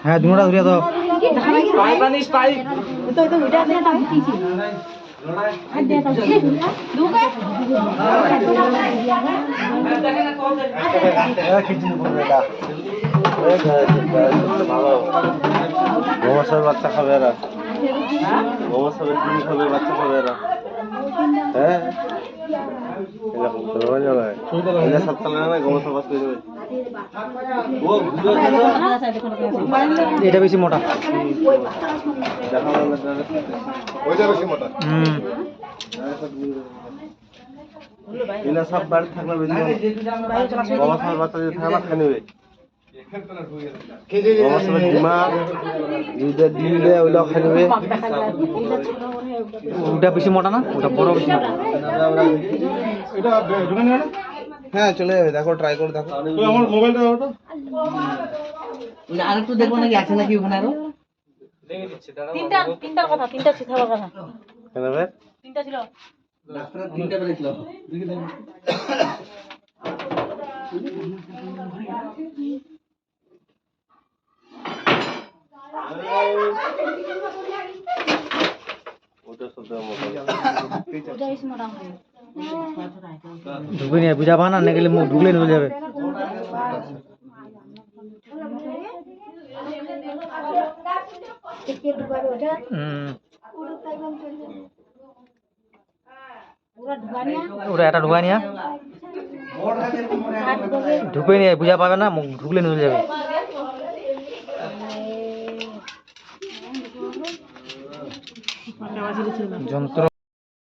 হ্যাঁ দুটা ধরিয়া দাও বাচ্চা খাবে এরা খাবে বাচ্চা খাবে এরা হ্যাঁ এটা বেশি মোটা সব বাড়ি থাকলে বাচ্চা যদি থাকলে খাই নেবে ওটা বেশি মোটা না ওটা বড় বেশি মোটা হ্যাঁ চলে যাবে দেখো ট্রাই করে দেখো আমার মোবাইলটা আর একটু দেখবো নাকি আছে নাকি ওখানে আরো তিনটার কথা তিনটা শিখাবার কথা তিনটা ছিল তিনটা বেরিয়েছিল ঢুকে নিয়ে বুঝা পানা না গেলে মুখ ঢুকলে চলে যাবে ওটা এটা ঢুকা নিয়া ঢুকে নিয়ে বুঝা পাবে না মুখ ঢুকলে চলে যাবে যন্ত্র